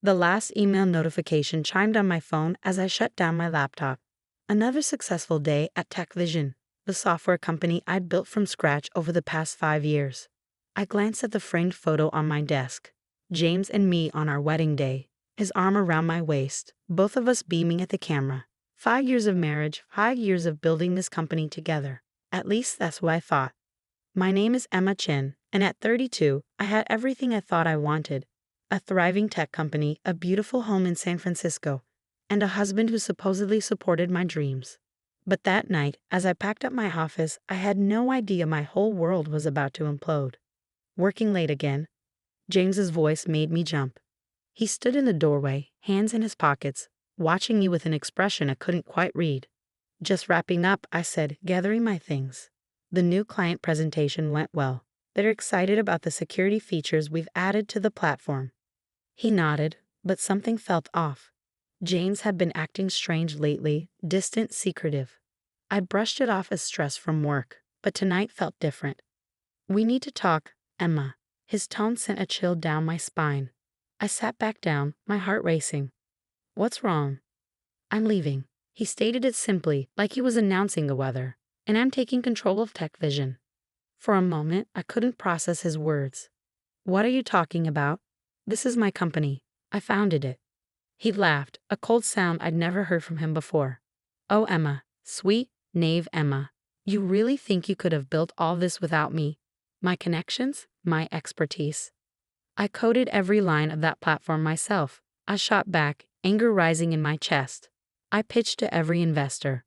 The last email notification chimed on my phone as I shut down my laptop. Another successful day at TechVision, the software company I'd built from scratch over the past 5 years. I glanced at the framed photo on my desk. James and me on our wedding day, his arm around my waist, both of us beaming at the camera. 5 years of marriage, 5 years of building this company together. At least that's what I thought. My name is Emma Chin, and at 32, I had everything I thought I wanted. A thriving tech company, a beautiful home in San Francisco, and a husband who supposedly supported my dreams. But that night, as I packed up my office, I had no idea my whole world was about to implode. Working late again, James's voice made me jump. He stood in the doorway, hands in his pockets, watching me with an expression I couldn't quite read. Just wrapping up, I said, gathering my things. The new client presentation went well. They're excited about the security features we've added to the platform. He nodded, but something felt off. James had been acting strange lately, distant, secretive. I brushed it off as stress from work, but tonight felt different. We need to talk, Emma. His tone sent a chill down my spine. I sat back down, my heart racing. What's wrong? I'm leaving. He stated it simply, like he was announcing the weather, and I'm taking control of TechVision. For a moment, I couldn't process his words. What are you talking about? This is my company. I founded it. He laughed, a cold sound I'd never heard from him before. Oh, Emma, sweet, naive Emma. You really think you could have built all this without me? My connections? My expertise? I coded every line of that platform myself. I shot back, anger rising in my chest. I pitched to every investor.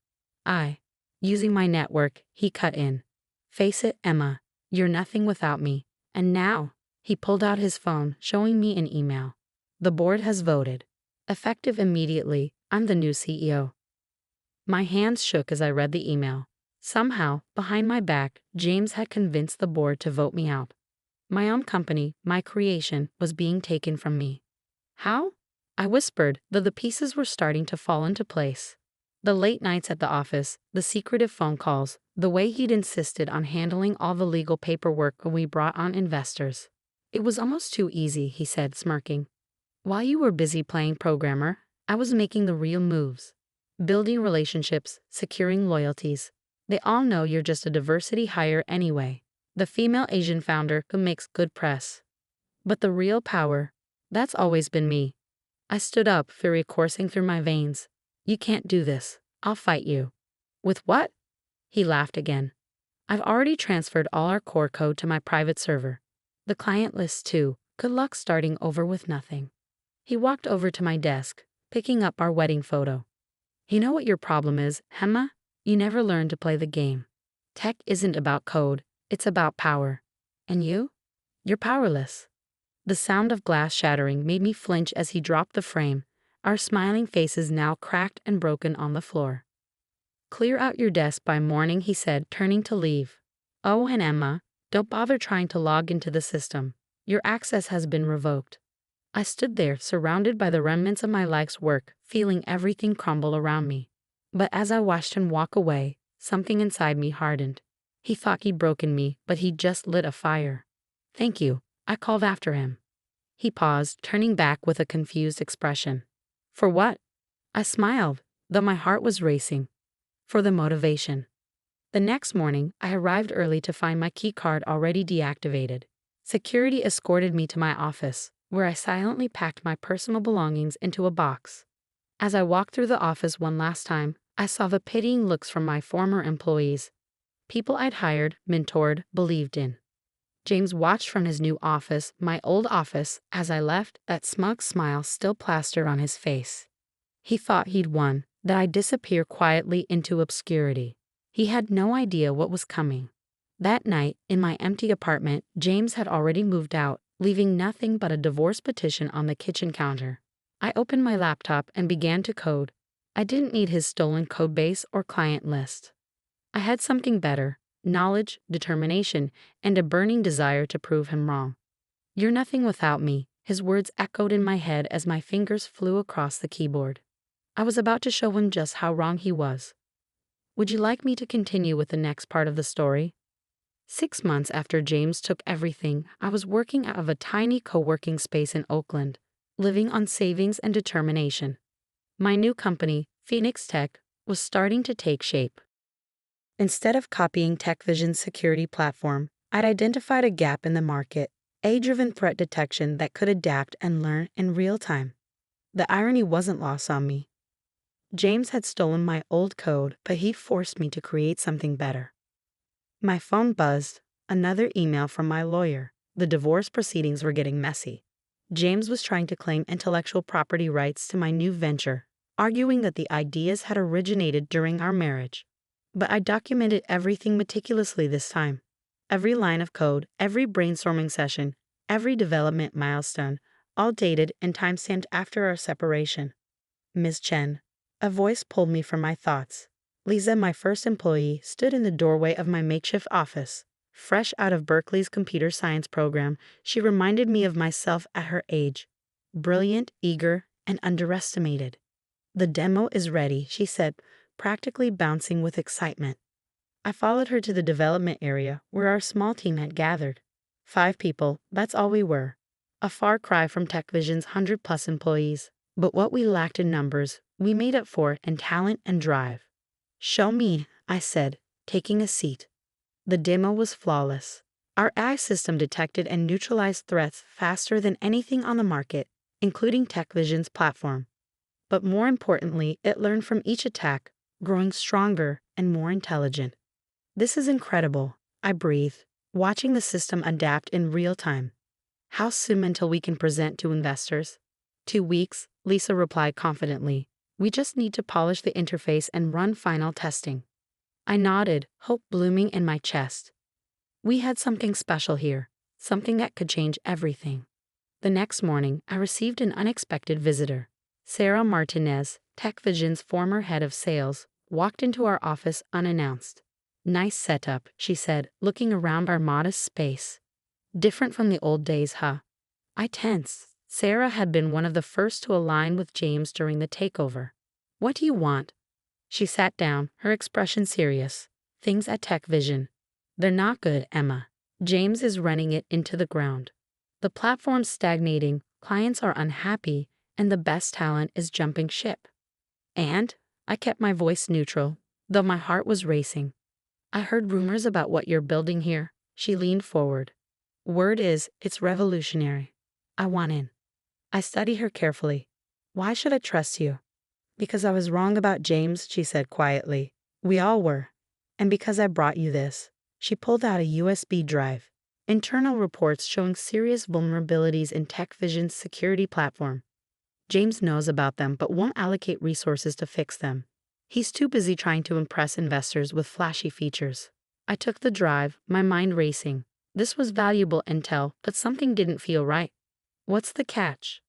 Using my network, he cut in. Face it, Emma, you're nothing without me. And now, he pulled out his phone, showing me an email. The board has voted. Effective immediately, I'm the new CEO. My hands shook as I read the email. Somehow, behind my back, James had convinced the board to vote me out. My own company, my creation, was being taken from me. How? I whispered, though the pieces were starting to fall into place. The late nights at the office, the secretive phone calls, the way he'd insisted on handling all the legal paperwork when we brought on investors. It was almost too easy, he said, smirking. While you were busy playing programmer, I was making the real moves. Building relationships, securing loyalties. They all know you're just a diversity hire anyway. The female Asian founder who makes good press. But the real power, that's always been me. I stood up, fury coursing through my veins. You can't do this. I'll fight you. With what? He laughed again. I've already transferred all our core code to my private server. The client list too. Good luck starting over with nothing. He walked over to my desk, picking up our wedding photo. You know what your problem is, Emma? You never learned to play the game. Tech isn't about code, it's about power. And you? You're powerless. The sound of glass shattering made me flinch as he dropped the frame, our smiling faces now cracked and broken on the floor. Clear out your desk by morning, he said, turning to leave. Oh, and Emma, don't bother trying to log into the system. Your access has been revoked. I stood there, surrounded by the remnants of my life's work, feeling everything crumble around me. But as I watched him walk away, something inside me hardened. He thought he'd broken me, but he'd just lit a fire. Thank you, I called after him. He paused, turning back with a confused expression. For what? I smiled, though my heart was racing. For the motivation. The next morning, I arrived early to find my key card already deactivated. Security escorted me to my office, where I silently packed my personal belongings into a box. As I walked through the office one last time, I saw the pitying looks from my former employees. People I'd hired, mentored, believed in. James watched from his new office, my old office, as I left, that smug smile still plastered on his face. He thought he'd won, that I'd disappear quietly into obscurity. He had no idea what was coming. That night, in my empty apartment, James had already moved out, leaving nothing but a divorce petition on the kitchen counter. I opened my laptop and began to code. I didn't need his stolen codebase or client list. I had something better, knowledge, determination, and a burning desire to prove him wrong. You're nothing without me, his words echoed in my head as my fingers flew across the keyboard. I was about to show him just how wrong he was. Would you like me to continue with the next part of the story? 6 months after James took everything, I was working out of a tiny co-working space in Oakland, living on savings and determination. My new company, Phoenix Tech, was starting to take shape. Instead of copying TechVision's security platform, I'd identified a gap in the market, AI-driven threat detection that could adapt and learn in real time. The irony wasn't lost on me. James had stolen my old code, but he forced me to create something better. My phone buzzed, another email from my lawyer. The divorce proceedings were getting messy. James was trying to claim intellectual property rights to my new venture, arguing that the ideas had originated during our marriage. But I documented everything meticulously this time. Every line of code, every brainstorming session, every development milestone, all dated and timestamped after our separation. Ms. Chen. A voice pulled me from my thoughts. Lisa, my first employee, stood in the doorway of my makeshift office. Fresh out of Berkeley's computer science program, she reminded me of myself at her age. Brilliant, eager, and underestimated. The demo is ready, she said, practically bouncing with excitement. I followed her to the development area where our small team had gathered. 5 people, that's all we were. A far cry from TechVision's 100+ employees. But what we lacked in numbers, we made up for in talent and drive. Show me, I said, taking a seat. The demo was flawless. Our AI system detected and neutralized threats faster than anything on the market, including TechVision's platform. But more importantly, it learned from each attack, growing stronger and more intelligent. This is incredible, I breathed, watching the system adapt in real time. How soon until we can present to investors? 2 weeks, Lisa replied confidently. We just need to polish the interface and run final testing. I nodded, hope blooming in my chest. We had something special here, something that could change everything. The next morning, I received an unexpected visitor. Sarah Martinez, TechVision's former head of sales, walked into our office unannounced. Nice setup, she said, looking around our modest space. Different from the old days, huh? I tensed. Sarah had been one of the first to align with James during the takeover. What do you want? She sat down, her expression serious. Things at TechVision. They're not good, Emma. James is running it into the ground. The platform's stagnating, clients are unhappy, and the best talent is jumping ship. And I kept my voice neutral, though my heart was racing. I heard rumors about what you're building here. She leaned forward. Word is, it's revolutionary. I want in. I studied her carefully. Why should I trust you? Because I was wrong about James, she said quietly. We all were. And because I brought you this. She pulled out a USB drive. Internal reports showing serious vulnerabilities in TechVision's security platform. James knows about them but won't allocate resources to fix them. He's too busy trying to impress investors with flashy features. I took the drive, my mind racing. This was valuable intel, but something didn't feel right. What's the catch?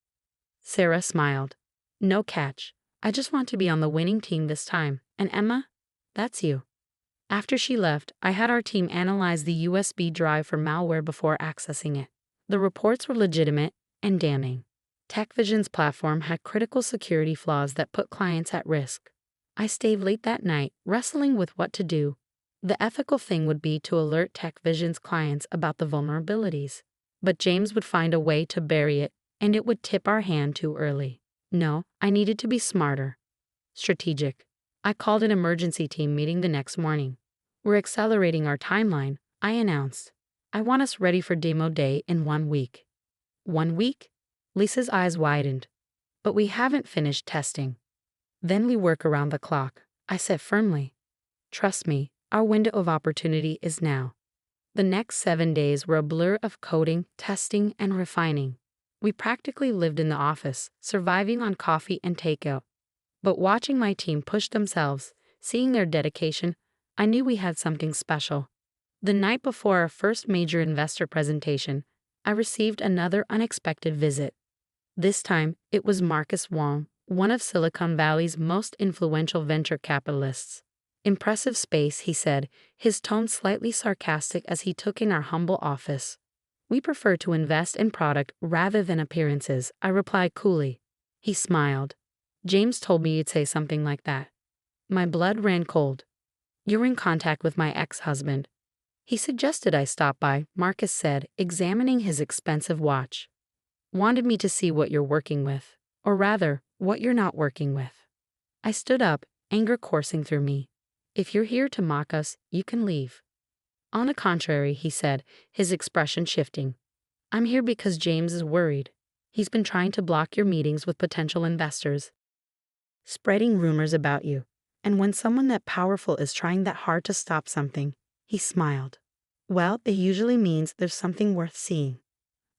Sarah smiled. No catch. I just want to be on the winning team this time. And Emma? That's you. After she left, I had our team analyze the USB drive for malware before accessing it. The reports were legitimate and damning. TechVision's platform had critical security flaws that put clients at risk. I stayed late that night, wrestling with what to do. The ethical thing would be to alert TechVision's clients about the vulnerabilities. But James would find a way to bury it, and it would tip our hand too early. No, I needed to be smarter. Strategic. I called an emergency team meeting the next morning. We're accelerating our timeline, I announced. I want us ready for demo day in 1 week. 1 week? Lisa's eyes widened. But we haven't finished testing. Then we work around the clock, I said firmly. Trust me, our window of opportunity is now. The next 7 days were a blur of coding, testing, and refining. We practically lived in the office, surviving on coffee and takeout. But watching my team push themselves, seeing their dedication, I knew we had something special. The night before our first major investor presentation, I received another unexpected visit. This time, it was Marcus Wong, one of Silicon Valley's most influential venture capitalists. Impressive space, he said, his tone slightly sarcastic as he took in our humble office. We prefer to invest in product rather than appearances, I replied coolly. He smiled. James told me you'd say something like that. My blood ran cold. You're in contact with my ex-husband. He suggested I stop by, Marcus said, examining his expensive watch. Wanted me to see what you're working with. Or rather, what you're not working with. I stood up, anger coursing through me. If you're here to mock us, you can leave. On the contrary, he said, his expression shifting. I'm here because James is worried. He's been trying to block your meetings with potential investors, spreading rumors about you. And when someone that powerful is trying that hard to stop something, he smiled. Well, it usually means there's something worth seeing.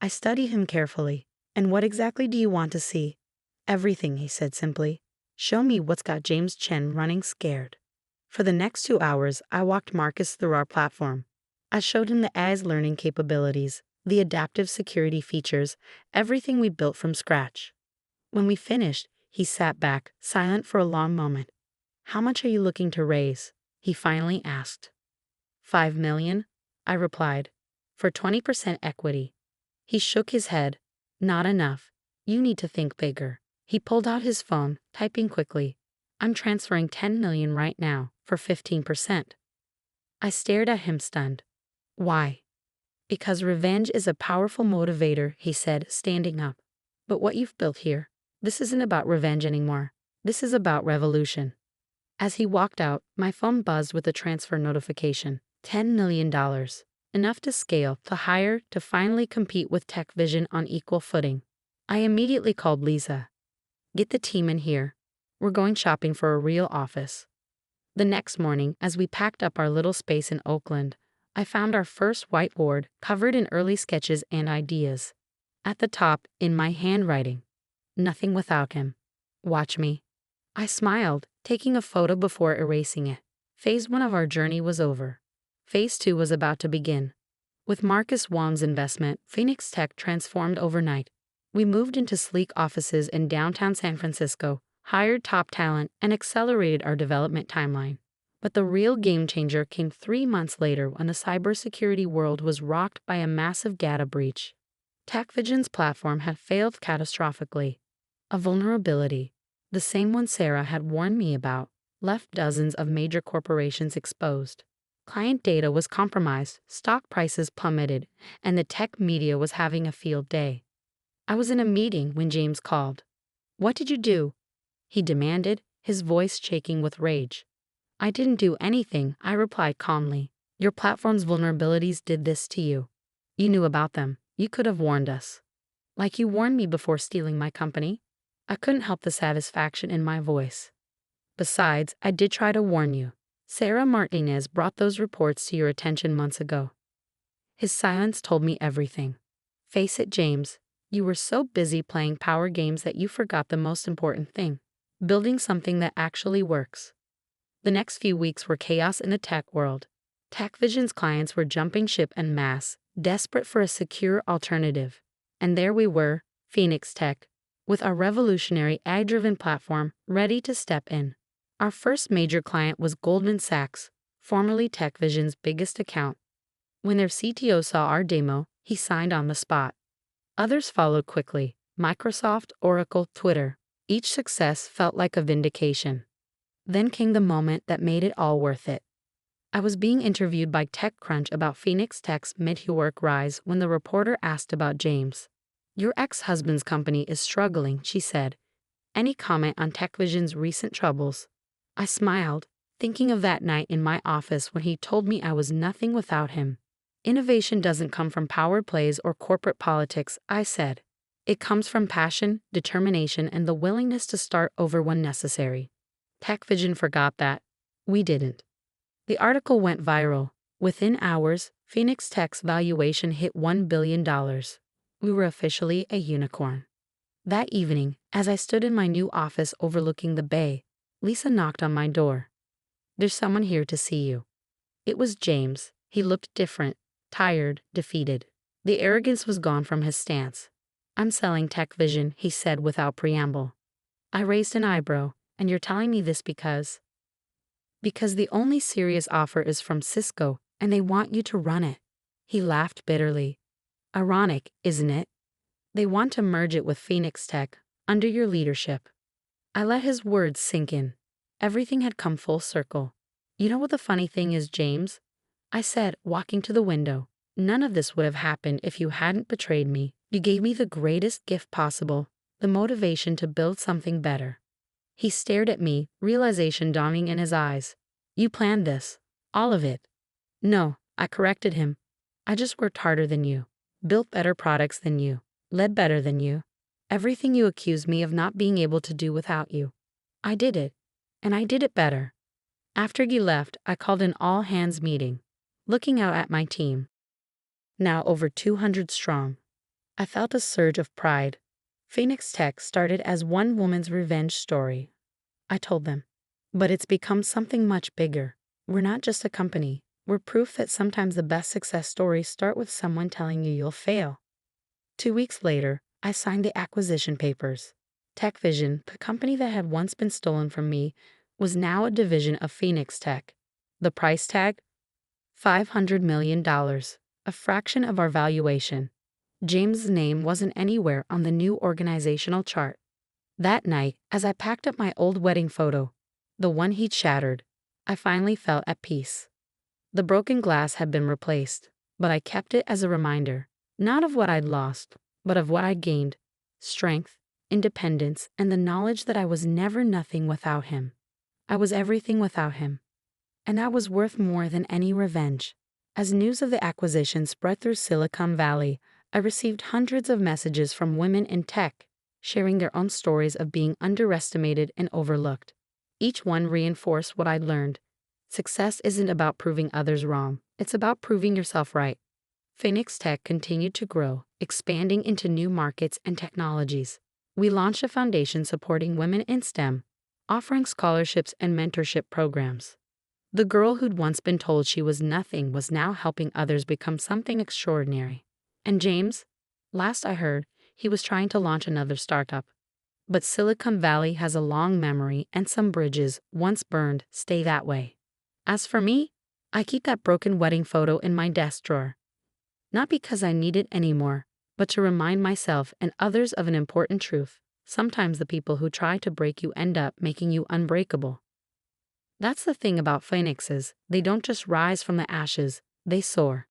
I study him carefully. And what exactly do you want to see? Everything, he said simply. Show me what's got James Chen running scared. For the next 2 hours, I walked Marcus through our platform. I showed him the AI's learning capabilities, the adaptive security features, everything we built from scratch. When we finished, he sat back, silent for a long moment. How much are you looking to raise? He finally asked. 5 million, I replied, for 20% equity. He shook his head. Not enough. You need to think bigger. He pulled out his phone, typing quickly. I'm transferring 10 million right now, for 15%. I stared at him stunned. Why? Because revenge is a powerful motivator, he said, standing up. But what you've built here, this isn't about revenge anymore. This is about revolution. As he walked out, my phone buzzed with a transfer notification. $10 million. Enough to scale, to hire, to finally compete with Tech Vision on equal footing. I immediately called Lisa. Get the team in here. We're going shopping for a real office. The next morning, as we packed up our little space in Oakland, I found our first whiteboard covered in early sketches and ideas. At the top, in my handwriting, nothing without him. Watch me. I smiled, taking a photo before erasing it. Phase 1 of our journey was over. Phase 2 was about to begin. With Marcus Wong's investment, Phoenix Tech transformed overnight. We moved into sleek offices in downtown San Francisco, hired top talent, and accelerated our development timeline. But the real game changer came 3 months later when the cybersecurity world was rocked by a massive data breach. TechVision's platform had failed catastrophically. A vulnerability, the same one Sarah had warned me about, left dozens of major corporations exposed. Client data was compromised, stock prices plummeted, and the tech media was having a field day. I was in a meeting when James called. What did you do? He demanded, his voice shaking with rage. I didn't do anything, I replied calmly. Your platform's vulnerabilities did this to you. You knew about them. You could have warned us. Like you warned me before stealing my company? I couldn't help the satisfaction in my voice. Besides, I did try to warn you. Sarah Martinez brought those reports to your attention months ago. His silence told me everything. Face it, James. You were so busy playing power games that you forgot the most important thing. Building something that actually works. The next few weeks were chaos in the tech world. TechVision's clients were jumping ship en masse, desperate for a secure alternative. And there we were, Phoenix Tech, with our revolutionary AI-driven platform ready to step in. Our first major client was Goldman Sachs, formerly TechVision's biggest account. When their CTO saw our demo, he signed on the spot. Others followed quickly: Microsoft, Oracle, Twitter. Each success felt like a vindication. Then came the moment that made it all worth it. I was being interviewed by TechCrunch about Phoenix Tech's meteoric rise when the reporter asked about James. Your ex-husband's company is struggling, she said. Any comment on TechVision's recent troubles? I smiled, thinking of that night in my office when he told me I was nothing without him. Innovation doesn't come from power plays or corporate politics, I said. It comes from passion, determination, and the willingness to start over when necessary. TechVision forgot that. We didn't. The article went viral. Within hours, Phoenix Tech's valuation hit $1 billion. We were officially a unicorn. That evening, as I stood in my new office overlooking the bay, Lisa knocked on my door. There's someone here to see you. It was James. He looked different, tired, defeated. The arrogance was gone from his stance. I'm selling TechVision, he said without preamble. I raised an eyebrow. And you're telling me this because the only serious offer is from Cisco, and they want you to run it. He laughed bitterly. Ironic, isn't it? They want to merge it with Phoenix Tech, under your leadership. I let his words sink in. Everything had come full circle. You know what the funny thing is, James? I said, walking to the window. None of this would have happened if you hadn't betrayed me, You gave me the greatest gift possible, the motivation to build something better. He stared at me, realization dawning in his eyes. You planned this. All of it. No, I corrected him. I just worked harder than you, built better products than you, led better than you. Everything you accused me of not being able to do without you. I did it. And I did it better. After he left, I called an all-hands meeting, looking out at my team, now over 200 strong. I felt a surge of pride. Phoenix Tech started as one woman's revenge story, I told them. But it's become something much bigger. We're not just a company. We're proof that sometimes the best success stories start with someone telling you you'll fail. 2 weeks later, I signed the acquisition papers. TechVision, the company that had once been stolen from me, was now a division of Phoenix Tech. The price tag? $500 million, a fraction of our valuation. James's name wasn't anywhere on the new organizational chart. That night, as I packed up my old wedding photo, the one he'd shattered, I finally felt at peace. The broken glass had been replaced, but I kept it as a reminder, not of what I'd lost, but of what I'd gained: strength, independence, and the knowledge that I was never nothing without him. I was everything without him. And I was worth more than any revenge. As news of the acquisition spread through Silicon Valley, I received hundreds of messages from women in tech, sharing their own stories of being underestimated and overlooked. Each one reinforced what I'd learned. Success isn't about proving others wrong, it's about proving yourself right. Phoenix Tech continued to grow, expanding into new markets and technologies. We launched a foundation supporting women in STEM, offering scholarships and mentorship programs. The girl who'd once been told she was nothing was now helping others become something extraordinary. And James? Last I heard, he was trying to launch another startup. But Silicon Valley has a long memory, and some bridges, once burned, stay that way. As for me, I keep that broken wedding photo in my desk drawer. Not because I need it anymore, but to remind myself and others of an important truth. Sometimes the people who try to break you end up making you unbreakable. That's the thing about phoenixes. They don't just rise from the ashes, they soar.